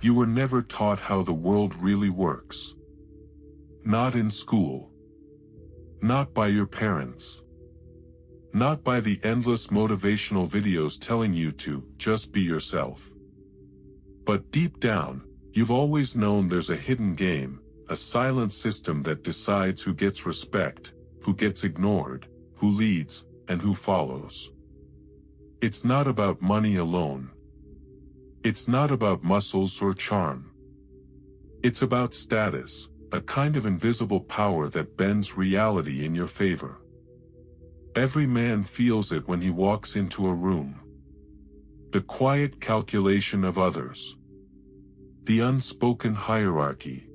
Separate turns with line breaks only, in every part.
You were never taught how the world really works. Not in school. Not by your parents. Not by the endless motivational videos telling you to just be yourself. But deep down, you've always known there's a hidden game, a silent system that decides who gets respect, who gets ignored, who leads, and who follows. It's not about money alone. It's not about muscles or charm. It's about status, a kind of invisible power that bends reality in your favor. Every man feels it when he walks into a room. The quiet calculation of others. The unspoken hierarchy.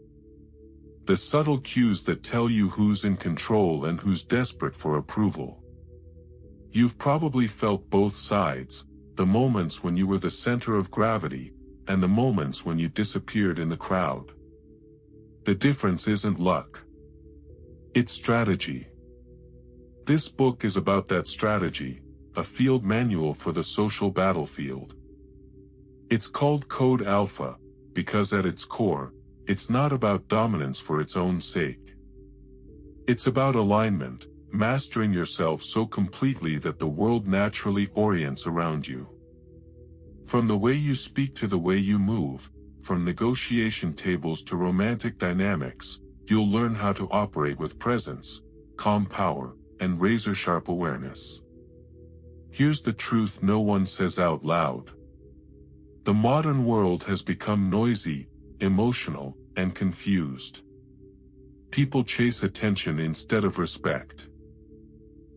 The subtle cues that tell you who's in control and who's desperate for approval. You've probably felt both sides, the moments when you were the center of gravity, and the moments when you disappeared in the crowd. The difference isn't luck. It's strategy. This book is about that strategy, a field manual for the social battlefield. It's called Code Alpha, because at its core, it's not about dominance for its own sake. It's about alignment, mastering yourself so completely that the world naturally orients around you. From the way you speak to the way you move, from negotiation tables to romantic dynamics, you'll learn how to operate with presence, calm power, and razor-sharp awareness. Here's the truth no one says out loud. The modern world has become noisy, emotional, and confused. People chase attention instead of respect.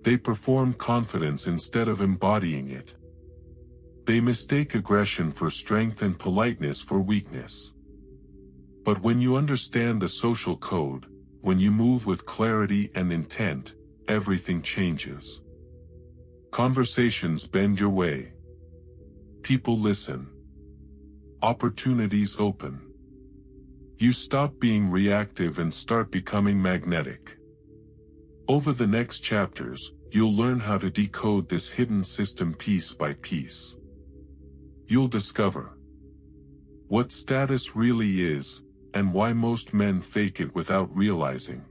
They perform confidence instead of embodying it. They mistake aggression for strength and politeness for weakness. But when you understand the social code, when you move with clarity and intent, everything changes. Conversations bend your way. People listen. Opportunities open. You stop being reactive and start becoming magnetic. Over the next chapters, you'll learn how to decode this hidden system piece by piece. You'll discover what status really is, and why most men fake it without realizing.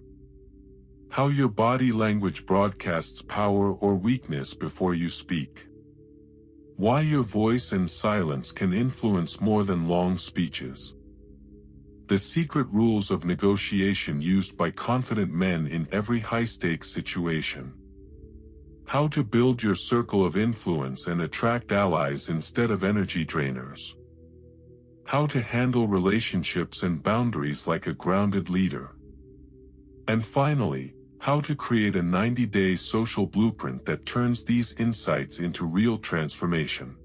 How your body language broadcasts power or weakness before you speak. Why your voice and silence can influence more than long speeches. The secret rules of negotiation used by confident men in every high-stakes situation. How to build your circle of influence and attract allies instead of energy drainers. How to handle relationships and boundaries like a grounded leader. And finally, how to create a 90-day social blueprint that turns these insights into real transformation.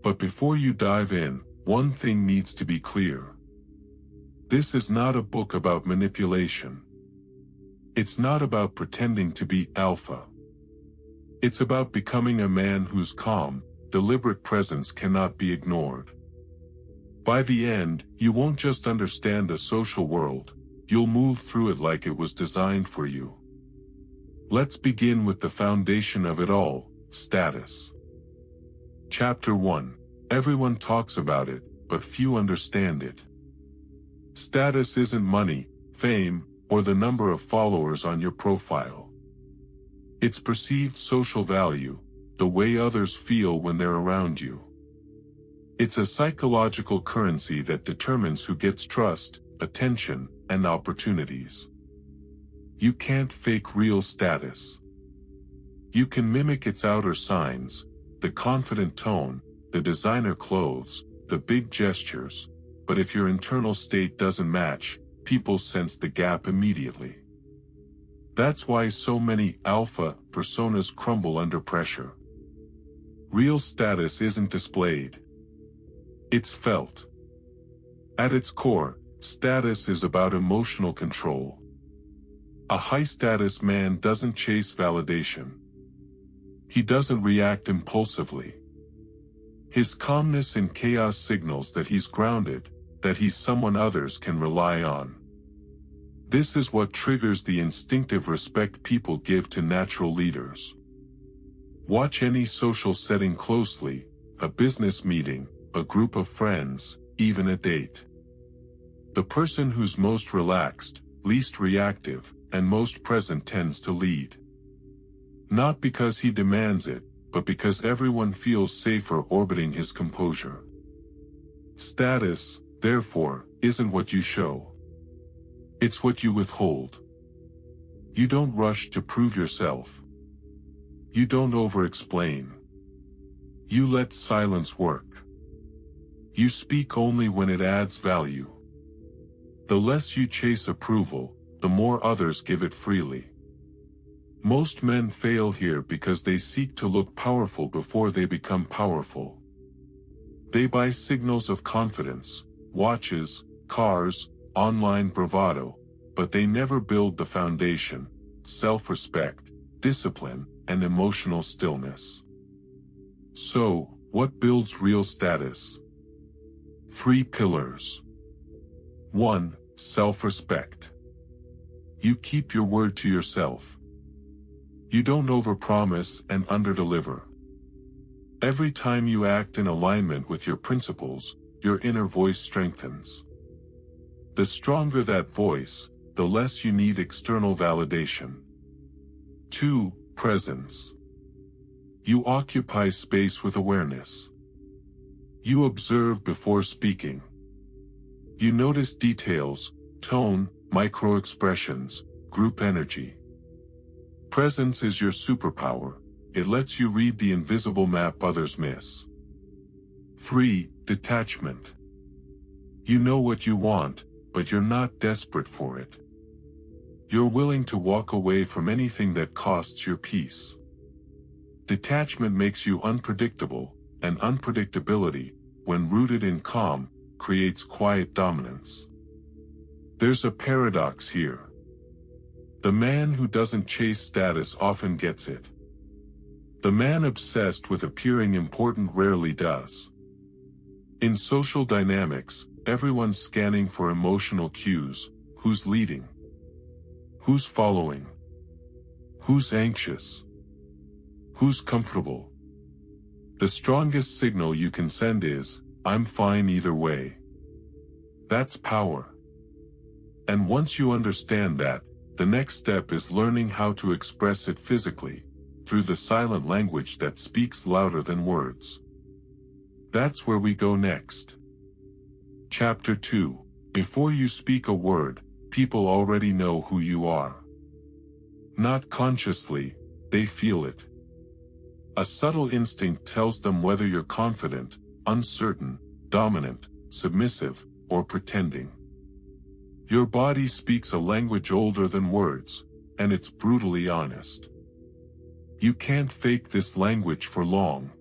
But before you dive in, one thing needs to be clear. This is not a book about manipulation. It's not about pretending to be alpha. It's about becoming a man whose calm, deliberate presence cannot be ignored. By the end, you won't just understand the social world, you'll move through it like it was designed for you. Let's begin with the foundation of it all, status. Chapter 1. Everyone talks about it, but few understand it. Status isn't money, fame, or the number of followers on your profile. It's perceived social value, the way others feel when they're around you. It's a psychological currency that determines who gets trust, attention, and opportunities. You can't fake real status. You can mimic its outer signs, the confident tone, the designer clothes, the big gestures, but if your internal state doesn't match, people sense the gap immediately. That's why so many alpha personas crumble under pressure. Real status isn't displayed. It's felt. At its core, status is about emotional control. A high-status man doesn't chase validation. He doesn't react impulsively. His calmness in chaos signals that he's grounded, that he's someone others can rely on. This is what triggers the instinctive respect people give to natural leaders. Watch any social setting closely, a business meeting, a group of friends, even a date. The person who's most relaxed, least reactive, and most present tends to lead. Not because he demands it, but because everyone feels safer orbiting his composure. Status, therefore, isn't what you show. It's what you withhold. You don't rush to prove yourself. You don't over-explain. You let silence work. You speak only when it adds value. The less you chase approval, the more others give it freely. Most men fail here because they seek to look powerful before they become powerful. They buy signals of confidence, watches, cars, online bravado, but they never build the foundation, self-respect, discipline, and emotional stillness. So, what builds real status? 3 pillars. 1. Self-respect. You keep your word to yourself. You don't overpromise and underdeliver. Every time you act in alignment with your principles, your inner voice strengthens. The stronger that voice, the less you need external validation. 2. Presence. You occupy space with awareness. You observe before speaking. You notice details, tone, micro-expressions, group energy. Presence is your superpower. It lets you read the invisible map others miss. 3. Detachment. You know what you want, but you're not desperate for it. You're willing to walk away from anything that costs your peace. Detachment makes you unpredictable, and unpredictability, when rooted in calm, creates quiet dominance. There's a paradox here. The man who doesn't chase status often gets it. The man obsessed with appearing important rarely does. In social dynamics, everyone's scanning for emotional cues. Who's leading? Who's following? Who's anxious? Who's comfortable? The strongest signal you can send is, I'm fine either way. That's power. And once you understand that, the next step is learning how to express it physically, through the silent language that speaks louder than words. That's where we go next. Chapter 2. Before you speak a word, people already know who you are. Not consciously, they feel it. A subtle instinct tells them whether you're confident, uncertain, dominant, submissive, or pretending. Your body speaks a language older than words, and it's brutally honest. You can't fake this language for long.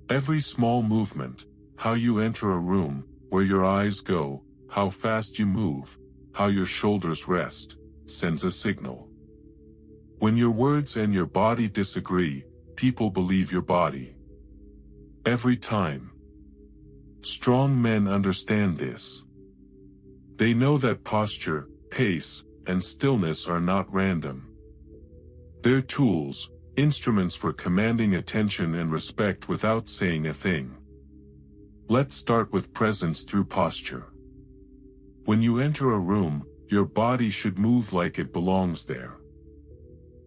Every small movement, how you enter a room, where your eyes go, how fast you move, how your shoulders rest, sends a signal. When your words and your body disagree, people believe your body. Every time. Strong men understand this. They know that posture, pace, and stillness are not random. They're tools, instruments for commanding attention and respect without saying a thing. Let's start with presence through posture. When you enter a room, your body should move like it belongs there.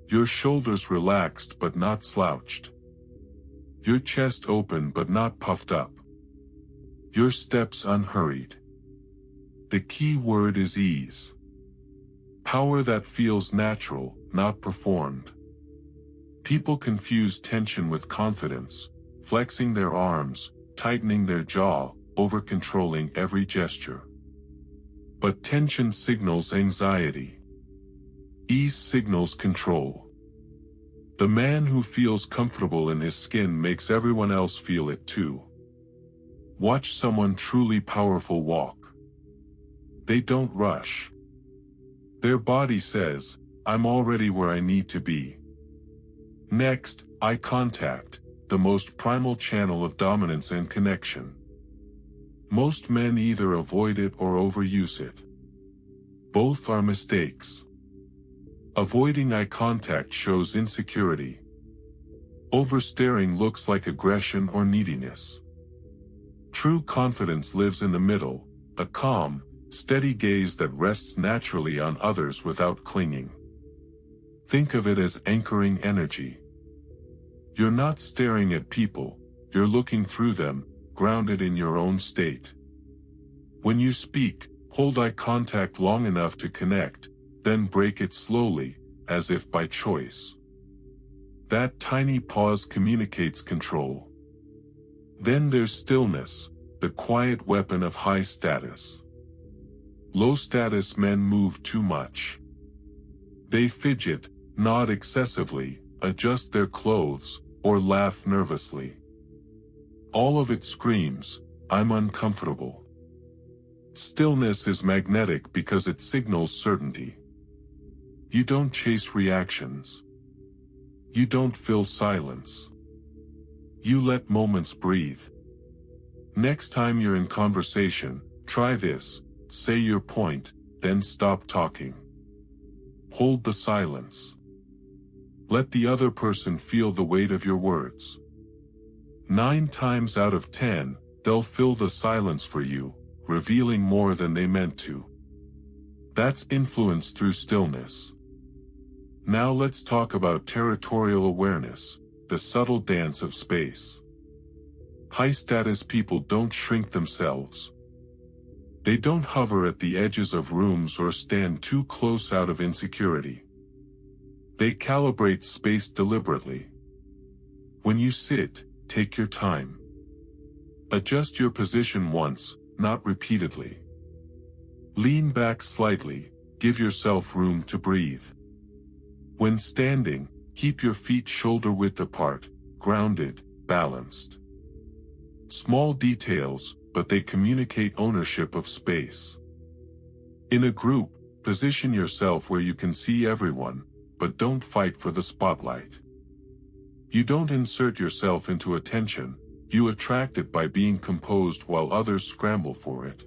Your shoulders relaxed but not slouched. Your chest open but not puffed up. Your steps unhurried. The key word is ease. Power that feels natural, not performed. People confuse tension with confidence, flexing their arms, tightening their jaw, over-controlling every gesture. But tension signals anxiety. Ease signals control. The man who feels comfortable in his skin makes everyone else feel it too. Watch someone truly powerful walk. They don't rush. Their body says, I'm already where I need to be. Next, eye contact, the most primal channel of dominance and connection. Most men either avoid it or overuse it. Both are mistakes. Avoiding eye contact shows insecurity. Overstaring looks like aggression or neediness. True confidence lives in the middle, a calm, steady gaze that rests naturally on others without clinging. Think of it as anchoring energy. You're not staring at people, you're looking through them, grounded in your own state. When you speak, hold eye contact long enough to connect, then break it slowly, as if by choice. That tiny pause communicates control. Then there's stillness, the quiet weapon of high status. Low-status men move too much. They fidget, nod excessively, adjust their clothes, or laugh nervously. All of it screams, "I'm uncomfortable." Stillness is magnetic because it signals certainty. You don't chase reactions. You don't fill silence. You let moments breathe. Next time you're in conversation, try this: say your point, then stop talking. Hold the silence. Let the other person feel the weight of your words. 9 times out of 10, they'll fill the silence for you, revealing more than they meant to. That's influence through stillness. Now let's talk about territorial awareness, the subtle dance of space. High-status people don't shrink themselves. They don't hover at the edges of rooms or stand too close out of insecurity. They calibrate space deliberately. When you sit, take your time. Adjust your position once, not repeatedly. Lean back slightly, give yourself room to breathe. When standing, keep your feet shoulder-width apart, grounded, balanced. Small details, but they communicate ownership of space. In a group, position yourself where you can see everyone, but don't fight for the spotlight. You don't insert yourself into attention, you attract it by being composed while others scramble for it.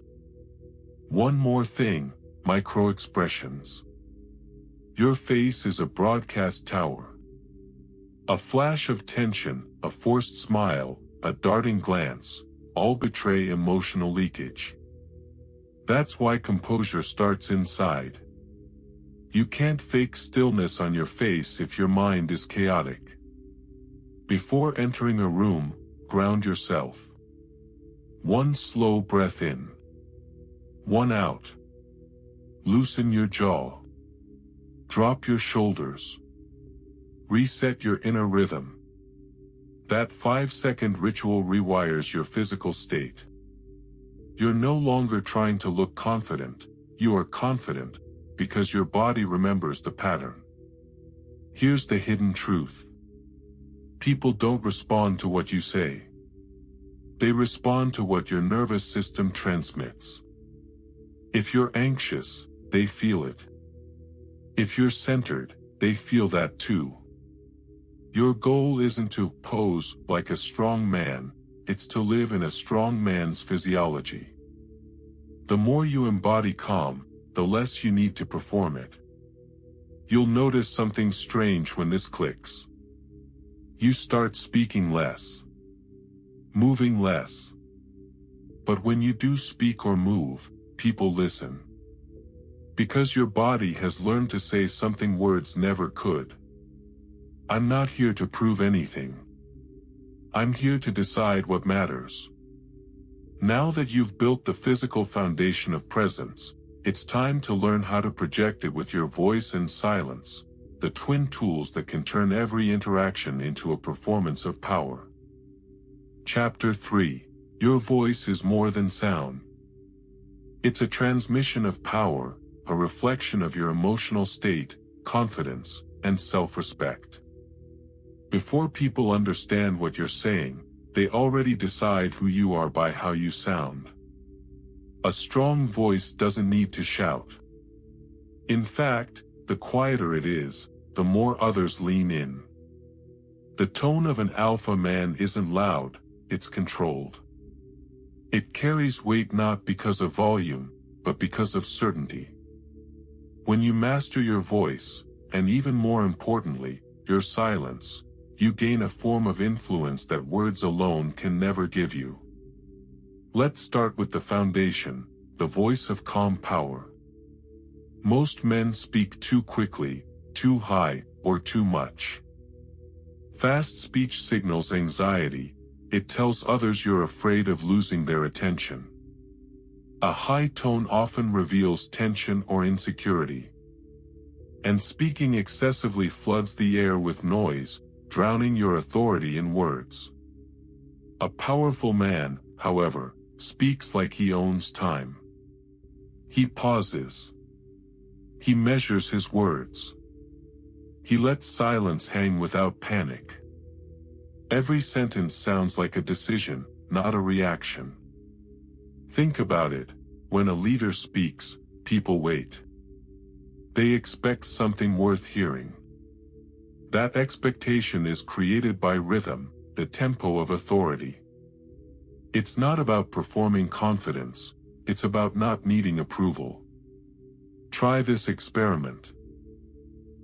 One more thing, micro-expressions. Your face is a broadcast tower. A flash of tension, a forced smile, a darting glance, all betray emotional leakage. That's why composure starts inside. You can't fake stillness on your face if your mind is chaotic. Before entering a room, ground yourself. 1 slow breath in. 1 out. Loosen your jaw. Drop your shoulders. Reset your inner rhythm. That 5-second ritual rewires your physical state. You're no longer trying to look confident, you are confident, because your body remembers the pattern. Here's the hidden truth. People don't respond to what you say. They respond to what your nervous system transmits. If you're anxious, they feel it. If you're centered, they feel that too. Your goal isn't to pose like a strong man, it's to live in a strong man's physiology. The more you embody calm, the less you need to perform it. You'll notice something strange when this clicks. You start speaking less, moving less. But when you do speak or move, people listen. Because your body has learned to say something words never could. I'm not here to prove anything. I'm here to decide what matters. Now that you've built the physical foundation of presence, it's time to learn how to project it with your voice and silence, the twin tools that can turn every interaction into a performance of power. Chapter 3. Your voice is more than sound. It's a transmission of power, a reflection of your emotional state, confidence, and self-respect. Before people understand what you're saying, they already decide who you are by how you sound. A strong voice doesn't need to shout. In fact, the quieter it is, the more others lean in. The tone of an alpha man isn't loud, it's controlled. It carries weight not because of volume, but because of certainty. When you master your voice, and even more importantly, your silence, you gain a form of influence that words alone can never give you. Let's start with the foundation, the voice of calm power. Most men speak too quickly, too high, or too much. Fast speech signals anxiety. It tells others you're afraid of losing their attention. A high tone often reveals tension or insecurity. And speaking excessively floods the air with noise, drowning your authority in words. A powerful man, however, speaks like he owns time. He pauses. He measures his words. He lets silence hang without panic. Every sentence sounds like a decision, not a reaction. Think about it. When a leader speaks, people wait. They expect something worth hearing. That expectation is created by rhythm, the tempo of authority. It's not about performing confidence, it's about not needing approval. Try this experiment.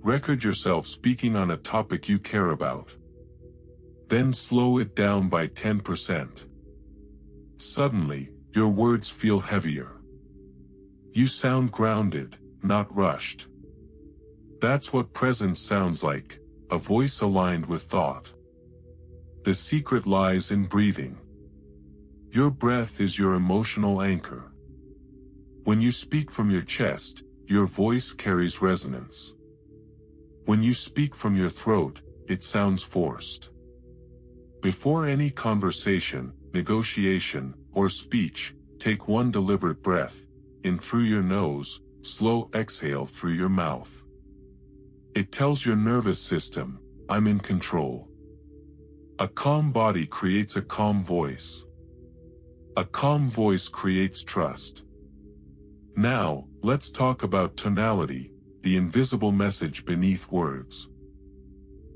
Record yourself speaking on a topic you care about. Then slow it down by 10%. Suddenly, your words feel heavier. You sound grounded, not rushed. That's what presence sounds like, a voice aligned with thought. The secret lies in breathing. Your breath is your emotional anchor. When you speak from your chest, your voice carries resonance. When you speak from your throat, it sounds forced. Before any conversation, negotiation, or speech, take one deliberate breath, in through your nose, slow exhale through your mouth. It tells your nervous system, I'm in control. A calm body creates a calm voice. A calm voice creates trust. Now, let's talk about tonality, the invisible message beneath words.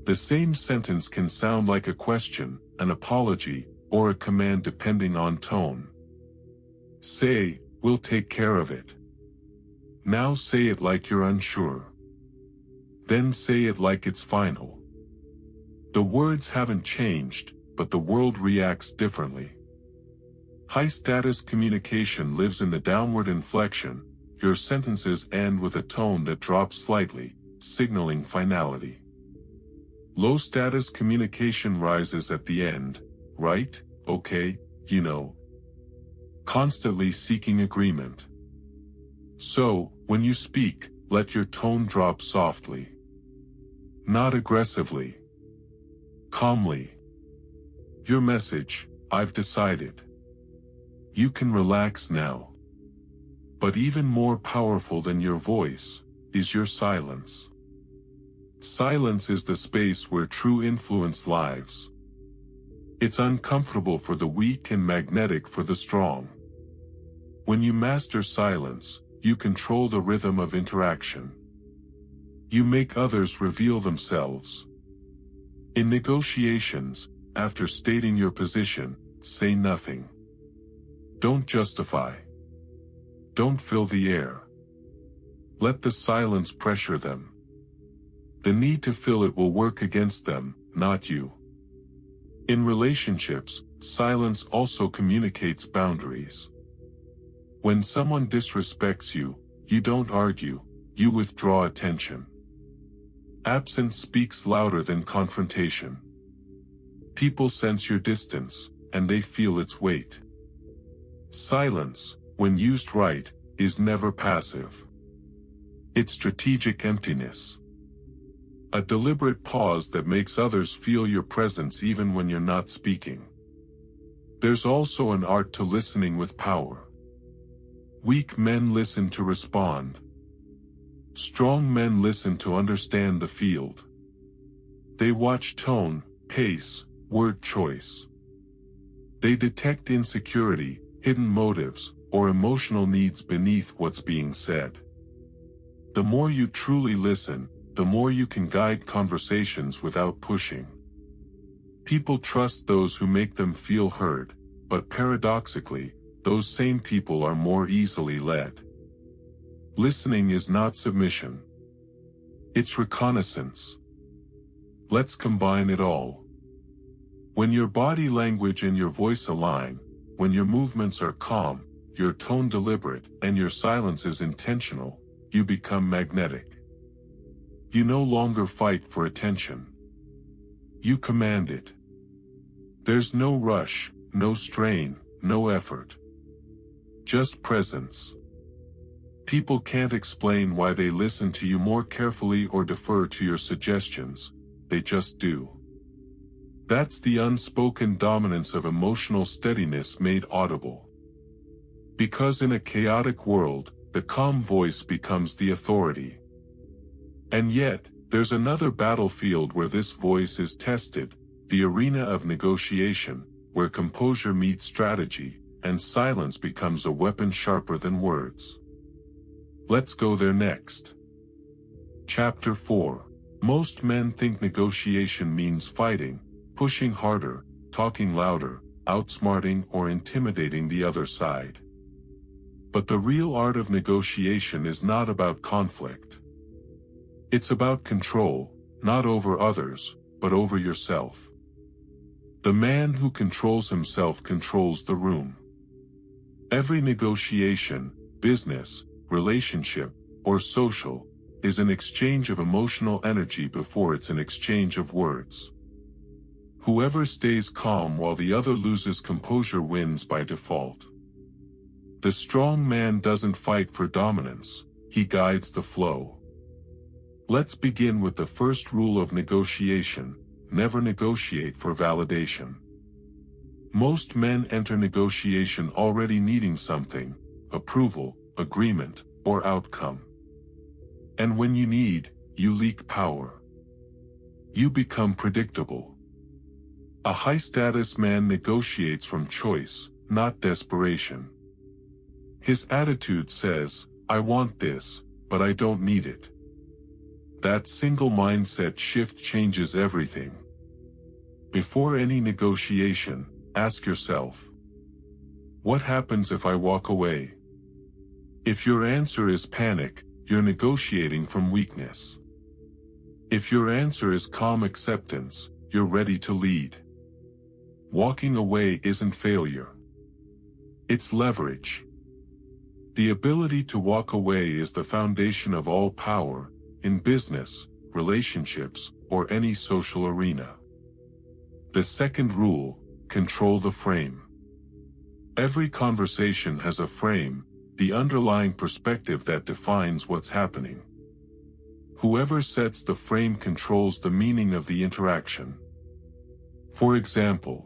The same sentence can sound like a question, an apology, or a command depending on tone. Say, we'll take care of it. Now say it like you're unsure. Then say it like it's final. The words haven't changed, but the world reacts differently. High-status communication lives in the downward inflection. Your sentences end with a tone that drops slightly, signaling finality. Low-status communication rises at the end, right, okay, you know. Constantly seeking agreement. So, when you speak, let your tone drop softly. Not aggressively. Calmly. Your message, I've decided. You can relax now. But even more powerful than your voice, is your silence. Silence is the space where true influence lives. It's uncomfortable for the weak and magnetic for the strong. When you master silence, you control the rhythm of interaction. You make others reveal themselves. In negotiations, after stating your position, say nothing. Don't justify. Don't fill the air. Let the silence pressure them. The need to fill it will work against them, not you. In relationships, silence also communicates boundaries. When someone disrespects you, you don't argue, you withdraw attention. Absence speaks louder than confrontation. People sense your distance, and they feel its weight. Silence, when used right, is never passive. It's strategic emptiness. A deliberate pause that makes others feel your presence even when you're not speaking. There's also an art to listening with power. Weak men listen to respond. Strong men listen to understand the field. They watch tone, pace, word choice. They detect insecurity, hidden motives, or emotional needs beneath what's being said. The more you truly listen, the more you can guide conversations without pushing. People trust those who make them feel heard, but paradoxically, those same people are more easily led. Listening is not submission. It's reconnaissance. Let's combine it all. When your body language and your voice align, when your movements are calm, your tone deliberate, and your silence is intentional, you become magnetic. You no longer fight for attention. You command it. There's no rush, no strain, no effort. Just presence. People can't explain why they listen to you more carefully or defer to your suggestions, they just do. That's the unspoken dominance of emotional steadiness made audible. Because in a chaotic world, the calm voice becomes the authority. And yet, there's another battlefield where this voice is tested, the arena of negotiation, where composure meets strategy, and silence becomes a weapon sharper than words. Let's go there next. Chapter 4. Most men think negotiation means fighting, pushing harder, talking louder, outsmarting or intimidating the other side. But the real art of negotiation is not about conflict. It's about control, not over others, but over yourself. The man who controls himself controls the room. Every negotiation, business, relationship, or social, is an exchange of emotional energy before it's an exchange of words. Whoever stays calm while the other loses composure wins by default. The strong man doesn't fight for dominance, he guides the flow. Let's begin with the first rule of negotiation: never negotiate for validation. Most men enter negotiation already needing something: approval, agreement, or outcome. And when you need, you leak power. You become predictable. A high-status man negotiates from choice, not desperation. His attitude says, "I want this, but I don't need it." That single mindset shift changes everything. Before any negotiation, ask yourself, what happens if I walk away? If your answer is panic, you're negotiating from weakness. If your answer is calm acceptance, you're ready to lead. Walking away isn't failure. It's leverage. The ability to walk away is the foundation of all power, in business, relationships, or any social arena. The second rule: control the frame. Every conversation has a frame, the underlying perspective that defines what's happening. Whoever sets the frame controls the meaning of the interaction. For example,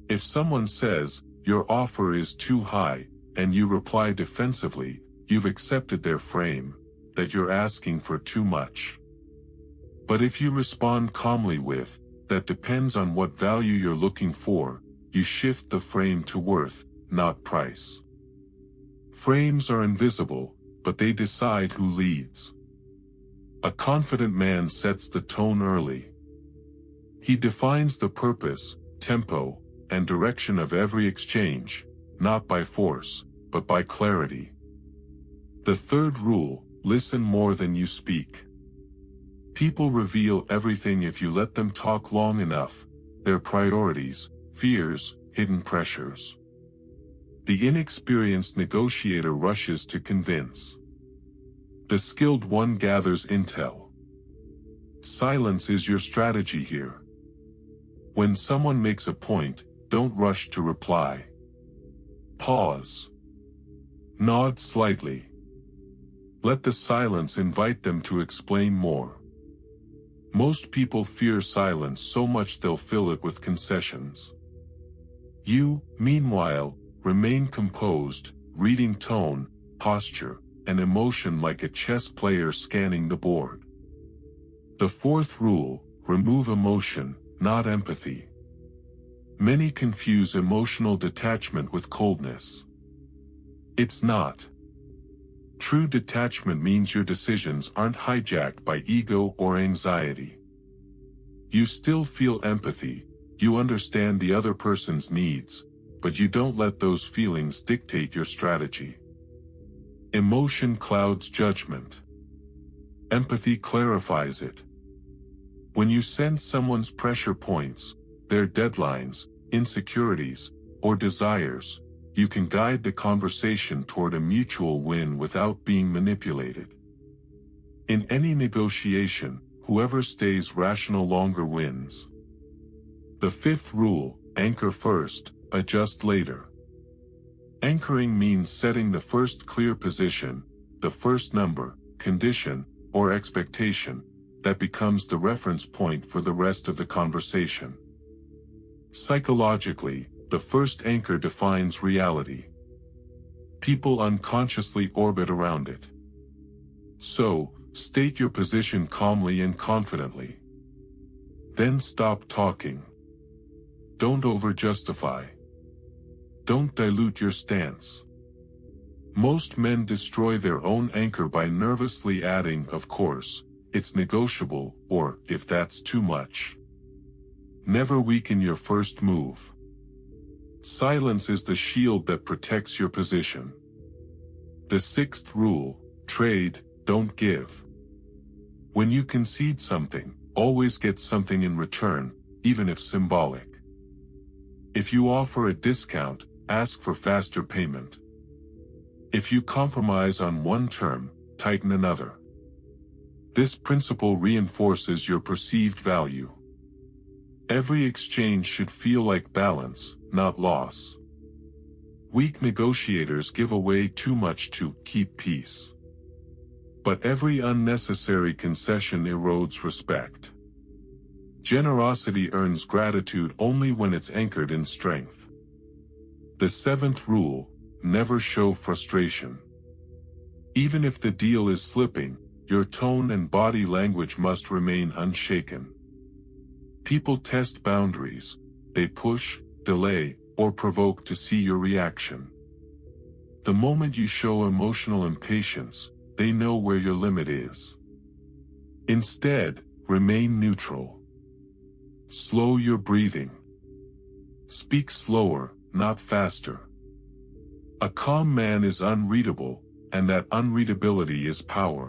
if someone says, "Your offer is too high," and you reply defensively, you've accepted their frame, that you're asking for too much. But if you respond calmly with, "That depends on what value you're looking for," you shift the frame to worth, not price. Frames are invisible, but they decide who leads. A confident man sets the tone early. He defines the purpose, tempo, and direction of every exchange, not by force, but by clarity. The third rule: listen more than you speak. People reveal everything if you let them talk long enough: their priorities, fears, hidden pressures. The inexperienced negotiator rushes to convince. The skilled one gathers intel. Silence is your strategy here. When someone makes a point, don't rush to reply. Pause. Nod slightly. Let the silence invite them to explain more. Most people fear silence so much they'll fill it with concessions. You, meanwhile, remain composed, reading tone, posture, and emotion like a chess player scanning the board. The fourth rule: remove emotion, not empathy. Many confuse emotional detachment with coldness. It's not. True detachment means your decisions aren't hijacked by ego or anxiety. You still feel empathy, you understand the other person's needs, but you don't let those feelings dictate your strategy. Emotion clouds judgment. Empathy clarifies it. When you sense someone's pressure points, their deadlines, insecurities, or desires, you can guide the conversation toward a mutual win without being manipulated. In any negotiation, whoever stays rational longer wins. The fifth rule: anchor first, adjust later. Anchoring means setting the first clear position, the first number, condition, or expectation, that becomes the reference point for the rest of the conversation. Psychologically, the first anchor defines reality. People unconsciously orbit around it. So, state your position calmly and confidently. Then stop talking. Don't over-justify. Don't dilute your stance. Most men destroy their own anchor by nervously adding, "Of course, it's negotiable," or, "if that's too much." Never weaken your first move. Silence is the shield that protects your position. The sixth rule: trade, don't give. When you concede something, always get something in return, even if symbolic. If you offer a discount, ask for faster payment. If you compromise on one term, tighten another. This principle reinforces your perceived value. Every exchange should feel like balance, not loss. Weak negotiators give away too much to keep peace. But every unnecessary concession erodes respect. Generosity earns gratitude only when it's anchored in strength. The seventh rule: never show frustration. Even if the deal is slipping, your tone and body language must remain unshaken. People test boundaries. They push, delay, or provoke to see your reaction. The moment you show emotional impatience, they know where your limit is. Instead, remain neutral. Slow your breathing. Speak slower, not faster. A calm man is unreadable, and that unreadability is power.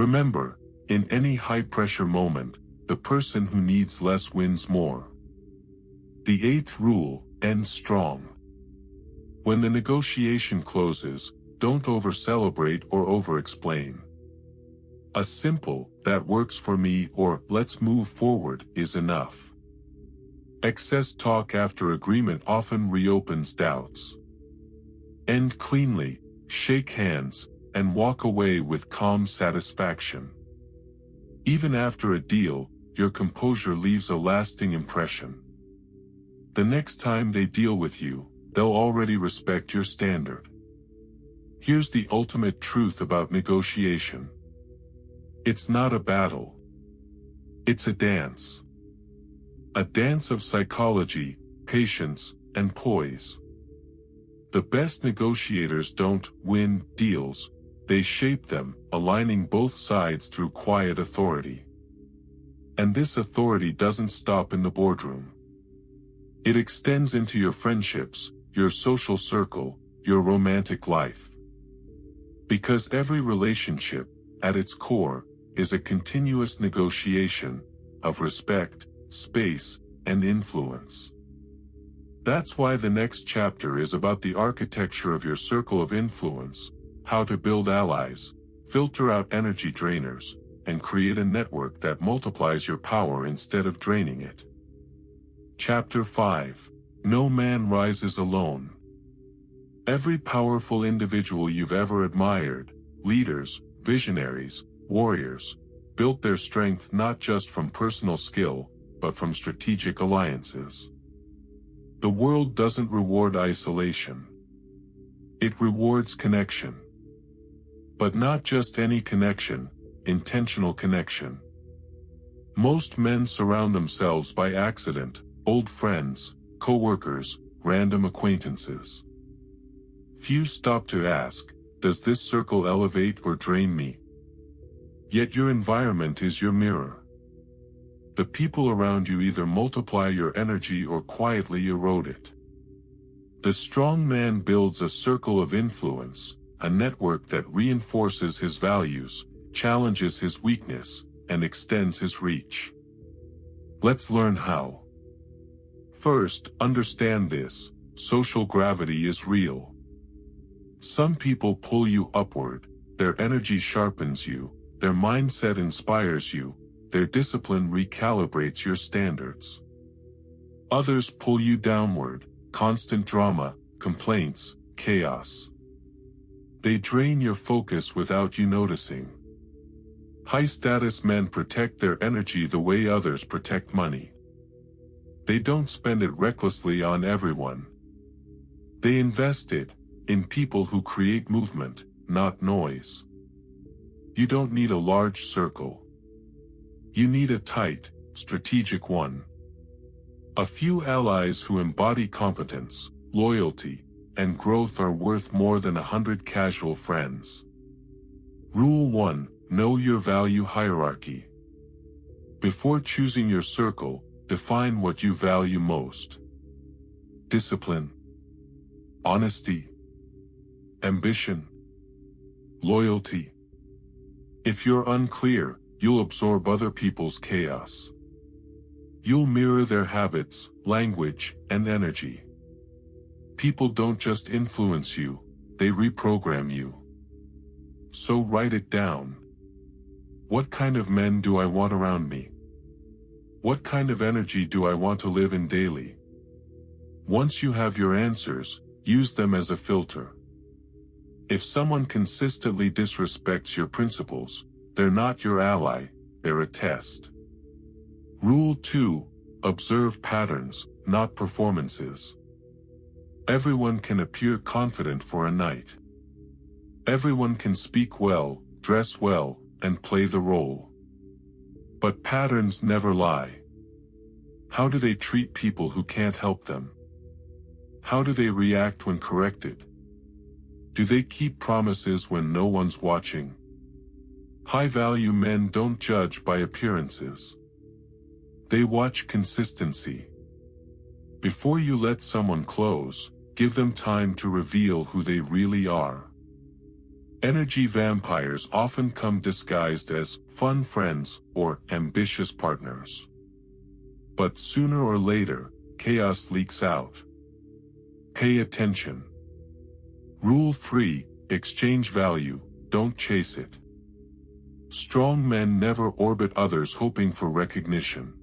Remember, in any high-pressure moment, the person who needs less wins more. The eighth rule: end strong. When the negotiation closes, don't over-celebrate or over-explain. A simple, "that works for me," or "let's move forward," is enough. Excess talk after agreement often reopens doubts. End cleanly, shake hands, and walk away with calm satisfaction. Even after a deal, your composure leaves a lasting impression. The next time they deal with you, they'll already respect your standard. Here's the ultimate truth about negotiation. It's not a battle. It's a dance. A dance of psychology, patience, and poise. The best negotiators don't win deals, they shape them, aligning both sides through quiet authority. And this authority doesn't stop in the boardroom. It extends into your friendships, your social circle, your romantic life. Because every relationship, at its core, is a continuous negotiation of respect, space, and influence. That's why the next chapter is about the architecture of your circle of influence, how to build allies, filter out energy drainers, and create a network that multiplies your power instead of draining it. Chapter 5: No man rises alone. Every powerful individual you've ever admired, leaders, visionaries, warriors, built their strength not just from personal skill, but from strategic alliances. The world doesn't reward isolation. It rewards connection. But not just any connection, intentional connection. Most men surround themselves by accident, old friends, co-workers, random acquaintances. Few stop to ask, does this circle elevate or drain me? Yet your environment is your mirror. The people around you either multiply your energy or quietly erode it. The strong man builds a circle of influence, a network that reinforces his values, challenges his weakness, and extends his reach. Let's learn how. First, understand this: social gravity is real. Some people pull you upward, their energy sharpens you, their mindset inspires you, their discipline recalibrates your standards. Others pull you downward, constant drama, complaints, chaos. They drain your focus without you noticing. High-status men protect their energy the way others protect money. They don't spend it recklessly on everyone. They invest it in people who create movement, not noise. You don't need a large circle. You need a tight, strategic one. A few allies who embody competence, loyalty, and growth are worth more than 100 casual friends. Rule 1: Know your value hierarchy. Before choosing your circle, define what you value most. Discipline, honesty, ambition, loyalty. If you're unclear, you'll absorb other people's chaos. You'll mirror their habits, language, and energy. People don't just influence you, they reprogram you. So write it down. What kind of men do I want around me? What kind of energy do I want to live in daily? Once you have your answers, use them as a filter. If someone consistently disrespects your principles, they're not your ally, they're a test. Rule 2: Observe patterns, not performances. Everyone can appear confident for a night. Everyone can speak well, dress well, and play the role. But patterns never lie. How do they treat people who can't help them? How do they react when corrected? Do they keep promises when no one's watching? High-value men don't judge by appearances. They watch consistency. Before you let someone close, give them time to reveal who they really are. Energy vampires often come disguised as fun friends or ambitious partners. But sooner or later, chaos leaks out. Pay attention. Rule 3: Exchange value, don't chase it. Strong men never orbit others hoping for recognition.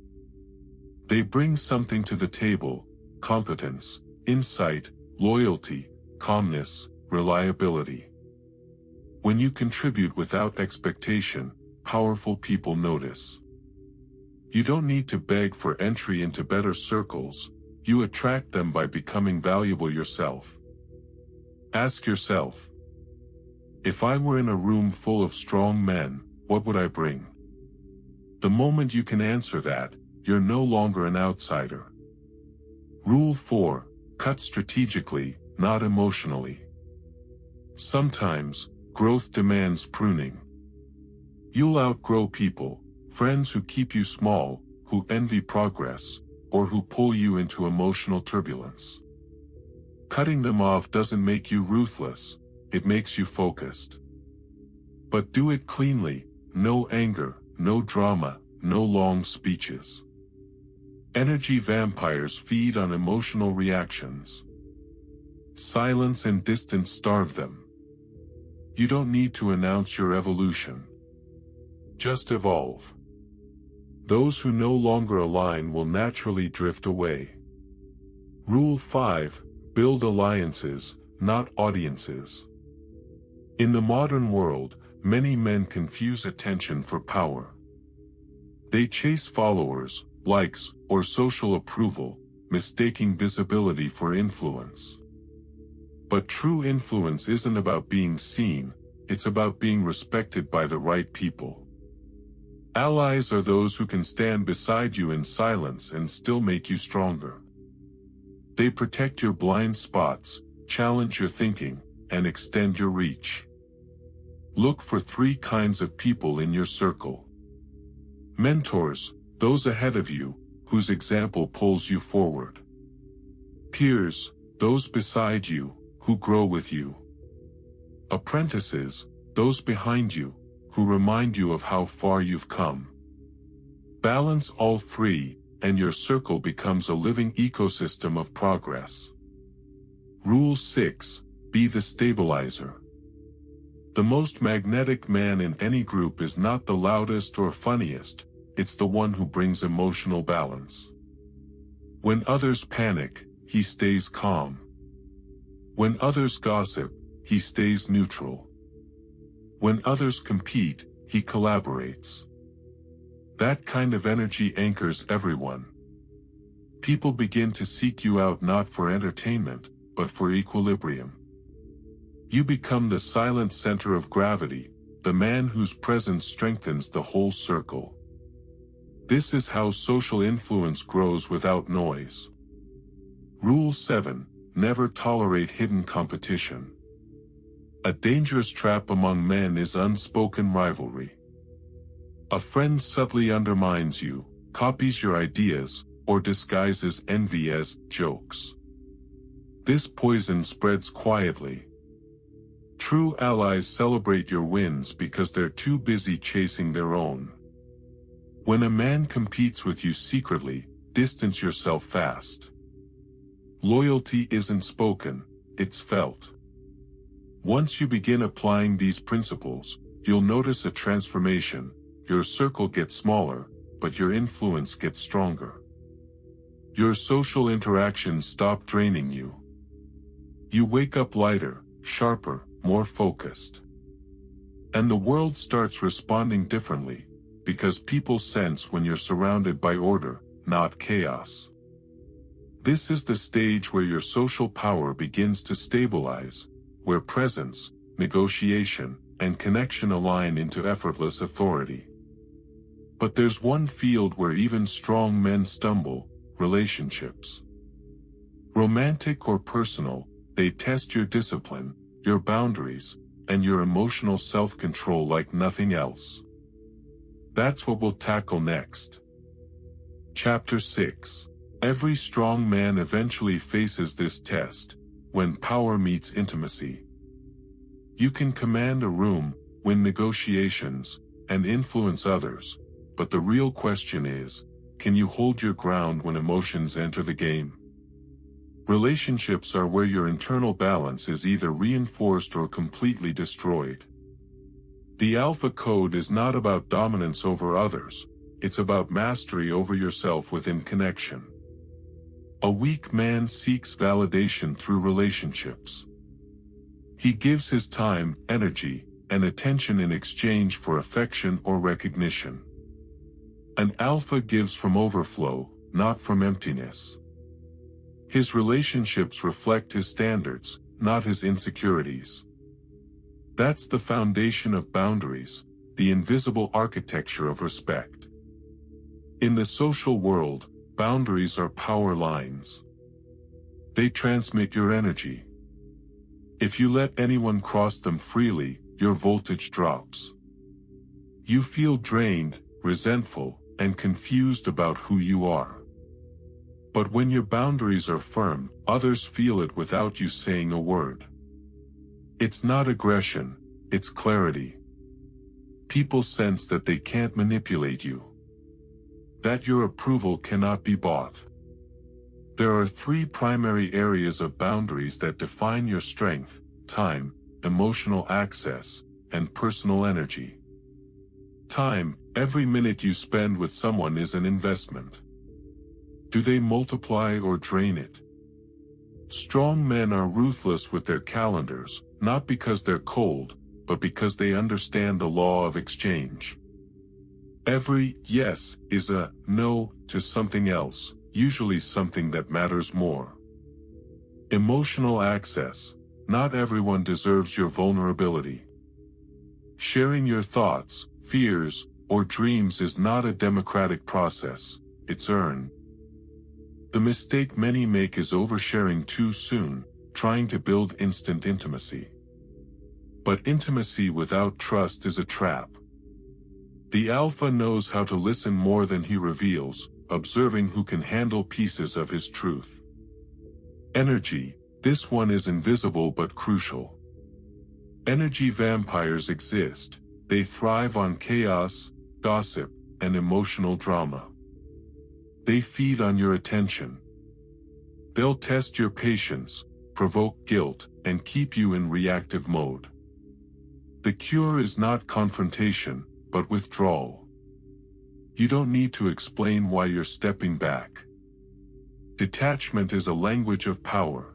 They bring something to the table: competence, insight, loyalty, calmness, reliability. When you contribute without expectation, powerful people notice. You don't need to beg for entry into better circles, you attract them by becoming valuable yourself. Ask yourself, if I were in a room full of strong men, what would I bring? The moment you can answer that, you're no longer an outsider. Rule 4: Cut strategically, not emotionally. Sometimes, growth demands pruning. You'll outgrow people, friends who keep you small, who envy progress, or who pull you into emotional turbulence. Cutting them off doesn't make you ruthless, it makes you focused. But do it cleanly: no anger, no drama, no long speeches. Energy vampires feed on emotional reactions. Silence and distance starve them. You don't need to announce your evolution. Just evolve. Those who no longer align will naturally drift away. Rule 5: Build alliances, not audiences. In the modern world, many men confuse attention for power. They chase followers, likes, or social approval, mistaking visibility for influence. But true influence isn't about being seen, it's about being respected by the right people. Allies are those who can stand beside you in silence and still make you stronger. They protect your blind spots, challenge your thinking, and extend your reach. Look for 3 kinds of people in your circle. Mentors, those ahead of you, whose example pulls you forward. Peers, those beside you, who grow with you. Apprentices, those behind you, who remind you of how far you've come. Balance all 3, and your circle becomes a living ecosystem of progress. Rule 6. Be the stabilizer. The most magnetic man in any group is not the loudest or funniest, it's the one who brings emotional balance. When others panic, he stays calm. When others gossip, he stays neutral. When others compete, he collaborates. That kind of energy anchors everyone. People begin to seek you out not for entertainment, but for equilibrium. You become the silent center of gravity, the man whose presence strengthens the whole circle. This is how social influence grows without noise. Rule 7. Never tolerate hidden competition. A dangerous trap among men is unspoken rivalry. A friend subtly undermines you, copies your ideas, or disguises envy as jokes. This poison spreads quietly. True allies celebrate your wins because they're too busy chasing their own. When a man competes with you secretly, distance yourself fast. Loyalty isn't spoken, it's felt. Once you begin applying these principles, you'll notice a transformation. Your circle gets smaller, but your influence gets stronger. Your social interactions stop draining you. You wake up lighter, sharper, more focused. And the world starts responding differently, because people sense when you're surrounded by order, not chaos. This is the stage where your social power begins to stabilize, where presence, negotiation, and connection align into effortless authority. But there's one field where even strong men stumble: relationships. Romantic or personal, they test your discipline, your boundaries, and your emotional self-control like nothing else. That's what we'll tackle next. Chapter 6. Every strong man eventually faces this test, when power meets intimacy. You can command a room, win negotiations, and influence others, but the real question is, can you hold your ground when emotions enter the game? Relationships are where your internal balance is either reinforced or completely destroyed. The Alpha Code is not about dominance over others, it's about mastery over yourself within connection. A weak man seeks validation through relationships. He gives his time, energy, and attention in exchange for affection or recognition. An alpha gives from overflow, not from emptiness. His relationships reflect his standards, not his insecurities. That's the foundation of boundaries, the invisible architecture of respect. In the social world, boundaries are power lines. They transmit your energy. If you let anyone cross them freely, your voltage drops. You feel drained, resentful, and confused about who you are. But when your boundaries are firm, others feel it without you saying a word. It's not aggression, it's clarity. People sense that they can't manipulate you, that your approval cannot be bought. There are 3 primary areas of boundaries that define your strength: time, emotional access, and personal energy. Time: every minute you spend with someone is an investment. Do they multiply or drain it? Strong men are ruthless with their calendars, not because they're cold, but because they understand the law of exchange. Every yes is a no to something else, usually something that matters more. Emotional access: not everyone deserves your vulnerability. Sharing your thoughts, fears, or dreams is not a democratic process, it's earned. The mistake many make is oversharing too soon, trying to build instant intimacy. But intimacy without trust is a trap. The alpha knows how to listen more than he reveals, observing who can handle pieces of his truth. Energy: this one is invisible but crucial. Energy vampires exist. They thrive on chaos, gossip, and emotional drama. They feed on your attention. They'll test your patience, provoke guilt, and keep you in reactive mode. The cure is not confrontation, but withdrawal. You don't need to explain why you're stepping back. Detachment is a language of power.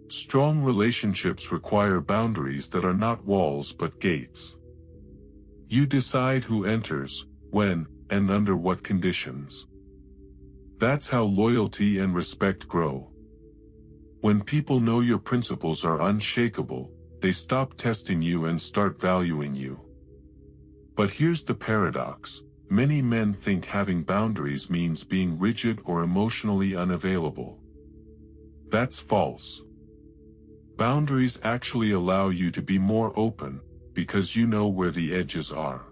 Strong relationships require boundaries that are not walls but gates. You decide who enters, when, and under what conditions. That's how loyalty and respect grow. When people know your principles are unshakable, they stop testing you and start valuing you. But here's the paradox. Many men think having boundaries means being rigid or emotionally unavailable. That's false. Boundaries actually allow you to be more open, because you know where the edges are.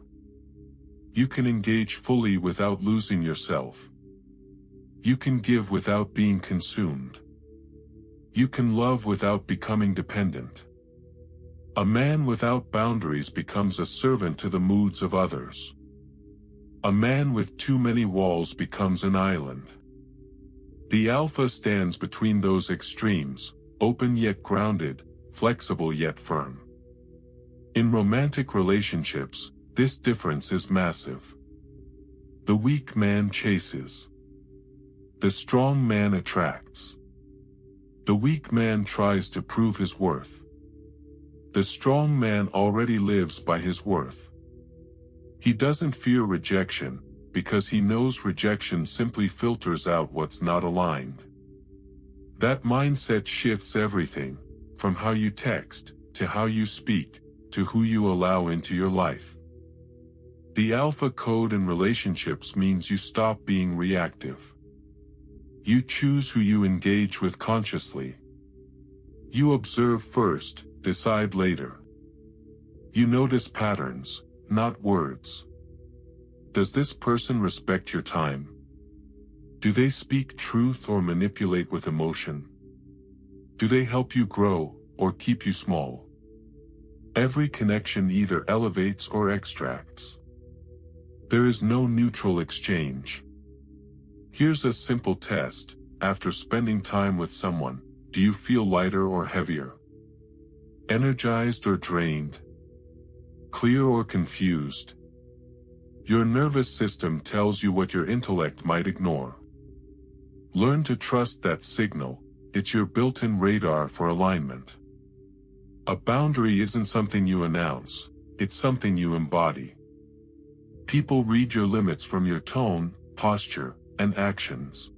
You can engage fully without losing yourself. You can give without being consumed. You can love without becoming dependent. A man without boundaries becomes a servant to the moods of others. A man with too many walls becomes an island. The alpha stands between those extremes, open yet grounded, flexible yet firm. In romantic relationships, this difference is massive. The weak man chases. The strong man attracts. The weak man tries to prove his worth. The strong man already lives by his worth. He doesn't fear rejection, because he knows rejection simply filters out what's not aligned. That mindset shifts everything, from how you text, to how you speak, to who you allow into your life. The alpha code in relationships means you stop being reactive. You choose who you engage with consciously. You observe first, decide later. You notice patterns, not words. Does this person respect your time? Do they speak truth or manipulate with emotion? Do they help you grow, or keep you small? Every connection either elevates or extracts. There is no neutral exchange. Here's a simple test. After spending time with someone, do you feel lighter or heavier? Energized or drained? Clear or confused? Your nervous system tells you what your intellect might ignore. Learn to trust that signal. It's your built-in radar for alignment. A boundary isn't something you announce, it's something you embody. People read your limits from your tone, posture, and actions.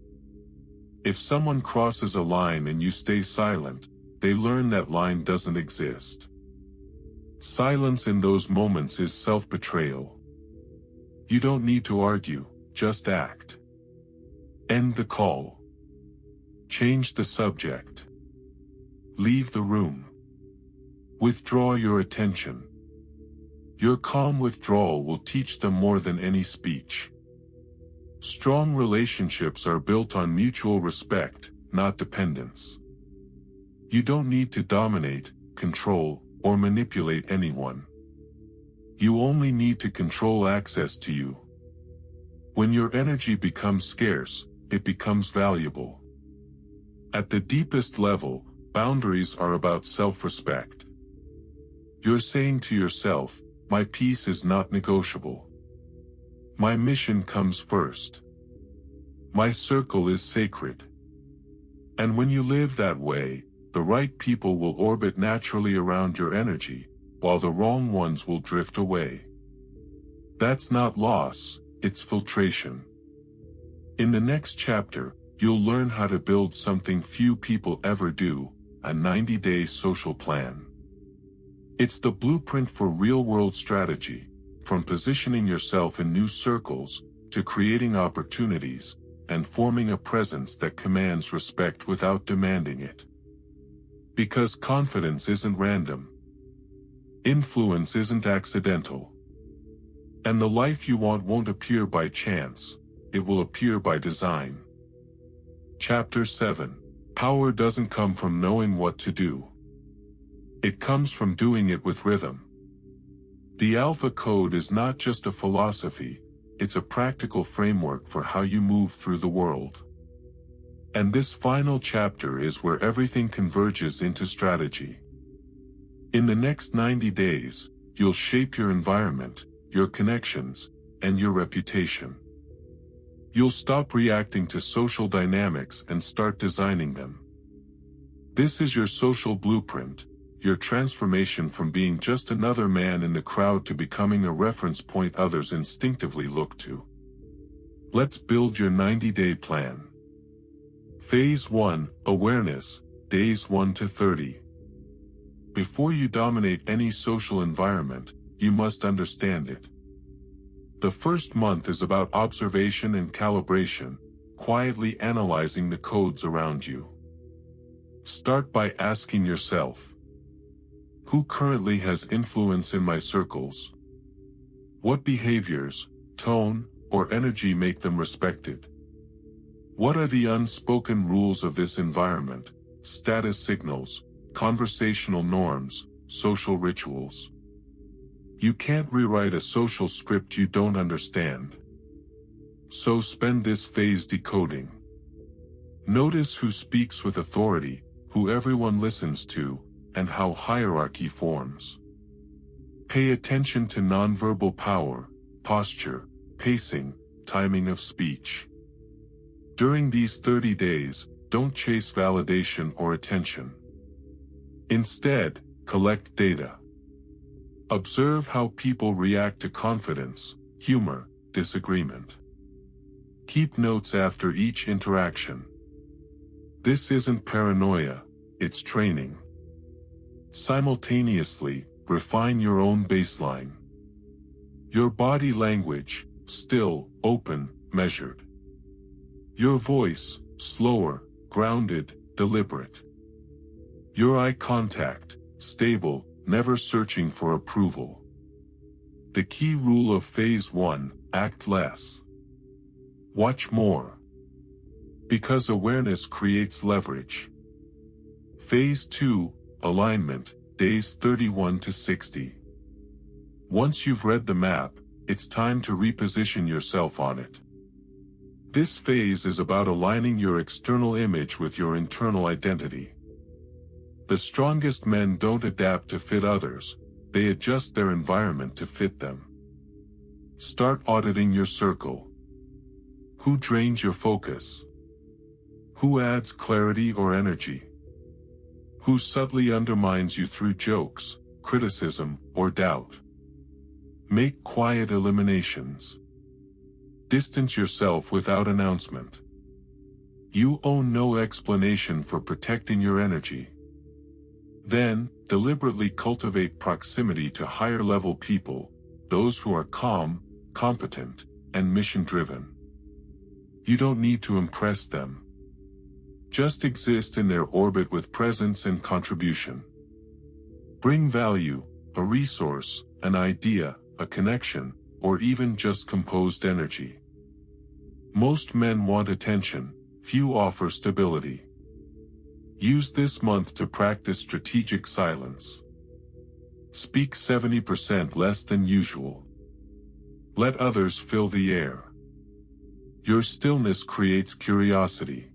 If someone crosses a line and you stay silent, they learn that line doesn't exist. Silence in those moments is self-betrayal. You don't need to argue, just act. End the call. Change the subject. Leave the room. Withdraw your attention. Your calm withdrawal will teach them more than any speech. Strong relationships are built on mutual respect, not dependence. You don't need to dominate, control, or manipulate anyone. You only need to control access to you. When your energy becomes scarce, it becomes valuable. At the deepest level, boundaries are about self-respect. You're saying to yourself, my peace is not negotiable. My mission comes first. My circle is sacred. And when you live that way, the right people will orbit naturally around your energy, while the wrong ones will drift away. That's not loss, it's filtration. In the next chapter, you'll learn how to build something few people ever do, a 90-day social plan. It's the blueprint for real-world strategy, from positioning yourself in new circles, to creating opportunities, and forming a presence that commands respect without demanding it. Because confidence isn't random. Influence isn't accidental. And the life you want won't appear by chance, it will appear by design. Chapter 7. Power doesn't come from knowing what to do. It comes from doing it with rhythm. The Alpha Code is not just a philosophy, it's a practical framework for how you move through the world. And this final chapter is where everything converges into strategy. In the next 90 days, you'll shape your environment, your connections, and your reputation. You'll stop reacting to social dynamics and start designing them. This is your social blueprint, your transformation from being just another man in the crowd to becoming a reference point others instinctively look to. Let's build your 90-day plan. Phase 1, Awareness, days 1 to 30. Before you dominate any social environment, you must understand it. The first month is about observation and calibration, quietly analyzing the codes around you. Start by asking yourself, who currently has influence in my circles? What behaviors, tone, or energy make them respected? What are the unspoken rules of this environment, status signals, conversational norms, social rituals? You can't rewrite a social script you don't understand. So spend this phase decoding. Notice who speaks with authority, who everyone listens to, and how hierarchy forms. Pay attention to nonverbal power, posture, pacing, timing of speech. During these 30 days, don't chase validation or attention. Instead, collect data. Observe how people react to confidence, humor, disagreement. Keep notes after each interaction. This isn't paranoia, it's training. Simultaneously, refine your own baseline. Your body language, still, open, measured. Your voice, slower, grounded, deliberate. Your eye contact, stable, never searching for approval. The key rule of Phase 1, act less. Watch more. Because awareness creates leverage. Phase 2, alignment, days 31 to 60. Once you've read the map, it's time to reposition yourself on it. This phase is about aligning your external image with your internal identity. The strongest men don't adapt to fit others, they adjust their environment to fit them. Start auditing your circle. Who drains your focus? Who adds clarity or energy? Who subtly undermines you through jokes, criticism, or doubt? Make quiet eliminations. Distance yourself without announcement. You owe no explanation for protecting your energy. Then, deliberately cultivate proximity to higher-level people, those who are calm, competent, and mission-driven. You don't need to impress them. Just exist in their orbit with presence and contribution. Bring value, a resource, an idea, a connection, or even just composed energy. Most men want attention, few offer stability. Use this month to practice strategic silence. Speak 70% less than usual. Let others fill the air. Your stillness creates curiosity.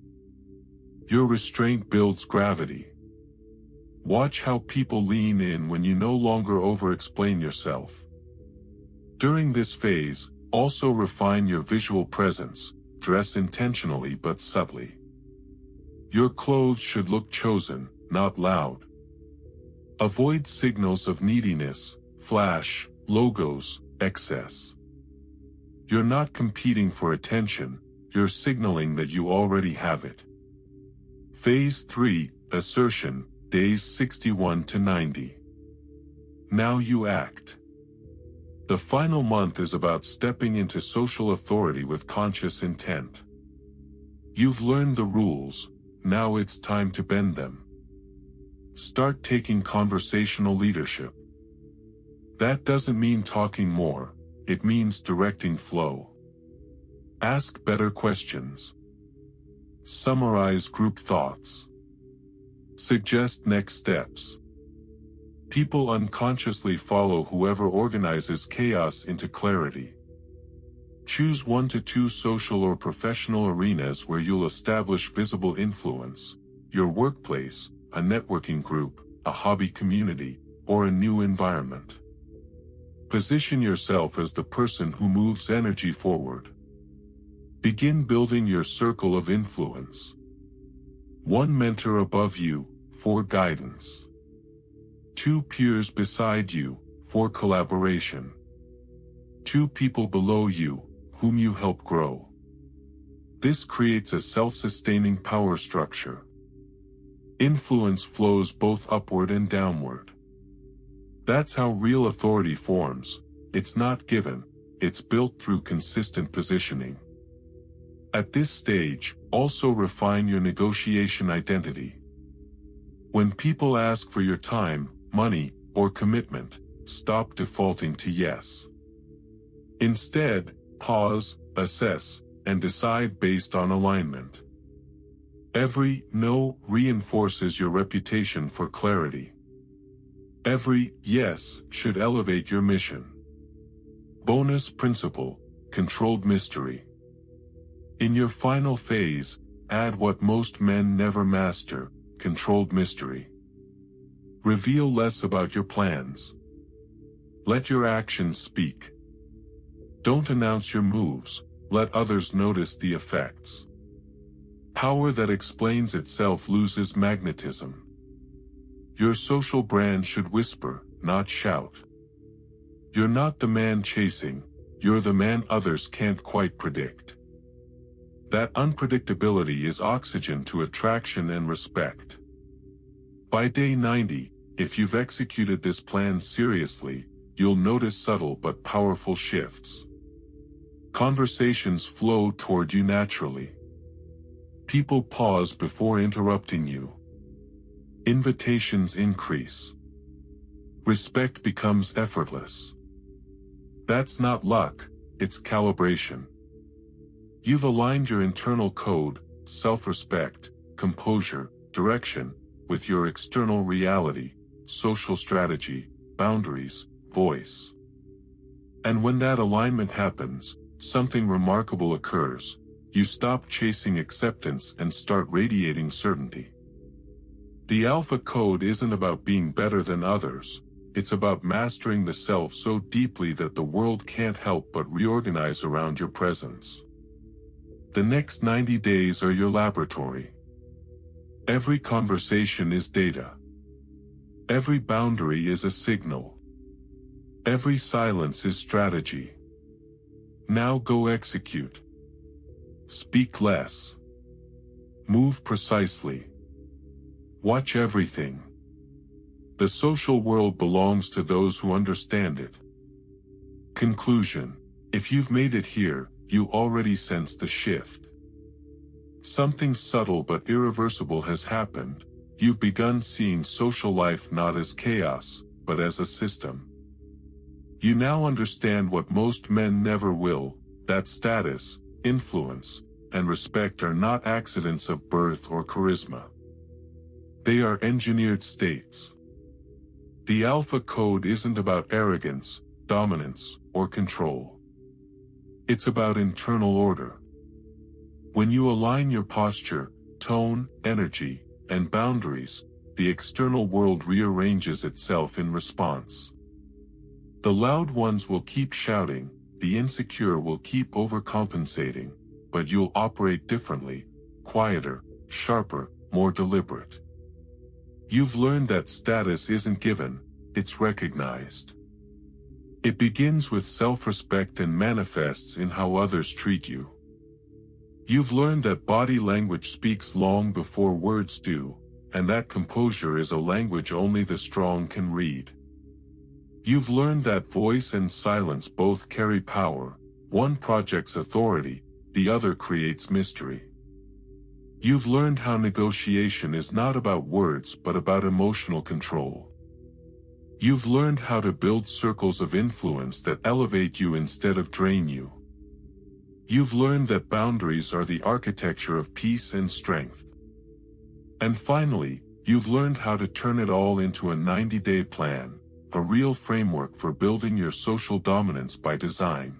Your restraint builds gravity. Watch how people lean in when you no longer over-explain yourself. During this phase, also refine your visual presence, dress intentionally but subtly. Your clothes should look chosen, not loud. Avoid signals of neediness, flash, logos, excess. You're not competing for attention, you're signaling that you already have it. Phase 3, assertion, days 61 to 90. Now you act. The final month is about stepping into social authority with conscious intent. You've learned the rules, now it's time to bend them. Start taking conversational leadership. That doesn't mean talking more, it means directing flow. Ask better questions. Summarize group thoughts. Suggest next steps. People unconsciously follow whoever organizes chaos into clarity. Choose 1 to 2 social or professional arenas where you'll establish visible influence: your workplace, a networking group, a hobby community, or a new environment. Position yourself as the person who moves energy forward. Begin building your circle of influence. 1 mentor above you, for guidance. 2 peers beside you, for collaboration. 2 people below you, whom you help grow. This creates a self-sustaining power structure. Influence flows both upward and downward. That's how real authority forms. It's not given, it's built through consistent positioning. At this stage, also refine your negotiation identity. When people ask for your time, money, or commitment, stop defaulting to yes. Instead, pause, assess, and decide based on alignment. Every no reinforces your reputation for clarity. Every yes should elevate your mission. Bonus principle: controlled mystery. In your final phase, add what most men never master: controlled mystery. Reveal less about your plans. Let your actions speak. Don't announce your moves, let others notice the effects. Power that explains itself loses magnetism. Your social brand should whisper, not shout. You're not the man chasing, you're the man others can't quite predict. That unpredictability is oxygen to attraction and respect. By day 90, if you've executed this plan seriously, you'll notice subtle but powerful shifts. Conversations flow toward you naturally. People pause before interrupting you. Invitations increase. Respect becomes effortless. That's not luck, it's calibration. You've aligned your internal code, self-respect, composure, direction, with your external reality, social strategy, boundaries, voice. And when that alignment happens, something remarkable occurs. You stop chasing acceptance and start radiating certainty. The Alpha Code isn't about being better than others, it's about mastering the self so deeply that the world can't help but reorganize around your presence. The next 90 days are your laboratory. Every conversation is data. Every boundary is a signal. Every silence is strategy. Now go execute. Speak less. Move precisely. Watch everything. The social world belongs to those who understand it. Conclusion: if you've made it here, you already sense the shift. Something subtle but irreversible has happened. You've begun seeing social life not as chaos, but as a system. You now understand what most men never will, that status, influence, and respect are not accidents of birth or charisma. They are engineered states. The Alpha Code isn't about arrogance, dominance, or control. It's about internal order. When you align your posture, tone, energy, and boundaries, the external world rearranges itself in response. The loud ones will keep shouting, the insecure will keep overcompensating, but you'll operate differently, quieter, sharper, more deliberate. You've learned that status isn't given, it's recognized. It begins with self-respect and manifests in how others treat you. You've learned that body language speaks long before words do, and that composure is a language only the strong can read. You've learned that voice and silence both carry power, one projects authority, the other creates mystery. You've learned how negotiation is not about words but about emotional control. You've learned how to build circles of influence that elevate you instead of drain you. You've learned that boundaries are the architecture of peace and strength. And finally, you've learned how to turn it all into a 90-day plan, a real framework for building your social dominance by design.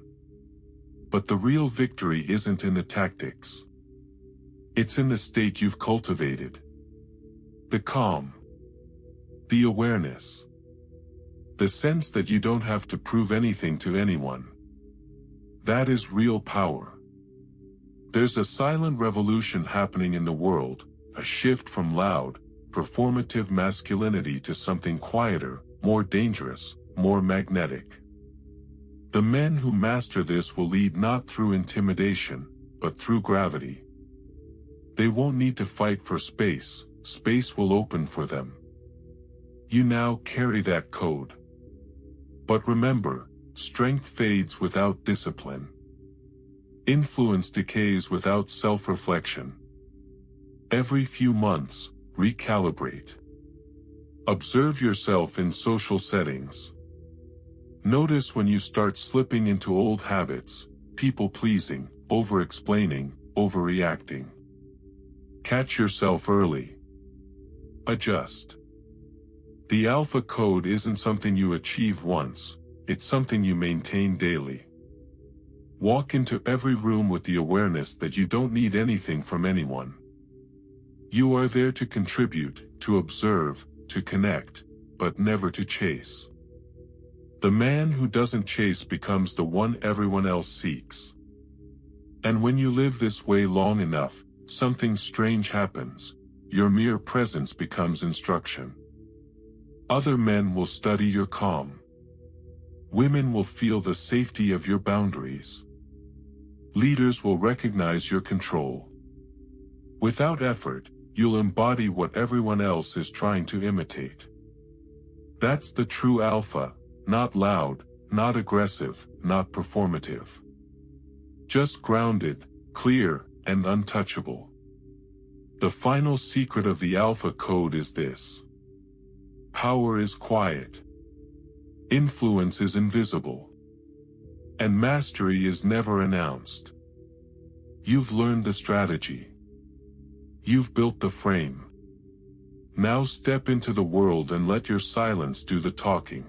But the real victory isn't in the tactics. It's in the state you've cultivated. The calm. The awareness. The sense that you don't have to prove anything to anyone. That is real power. There's a silent revolution happening in the world, a shift from loud, performative masculinity to something quieter, more dangerous, more magnetic. The men who master this will lead not through intimidation, but through gravity. They won't need to fight for space, space will open for them. You now carry that code. But remember, strength fades without discipline. Influence decays without self-reflection. Every few months, recalibrate. Observe yourself in social settings. Notice when you start slipping into old habits, people-pleasing, over-explaining, overreacting. Catch yourself early. Adjust. The Alpha Code isn't something you achieve once, it's something you maintain daily. Walk into every room with the awareness that you don't need anything from anyone. You are there to contribute, to observe, to connect, but never to chase. The man who doesn't chase becomes the one everyone else seeks. And when you live this way long enough, something strange happens. Your mere presence becomes instruction. Other men will study your calm. Women will feel the safety of your boundaries. Leaders will recognize your control. Without effort, you'll embody what everyone else is trying to imitate. That's the true alpha, not loud, not aggressive, not performative. Just grounded, clear, and untouchable. The final secret of the Alpha Code is this. Power is quiet. Influence is invisible. And mastery is never announced. You've learned the strategy. You've built the frame. Now step into the world and let your silence do the talking.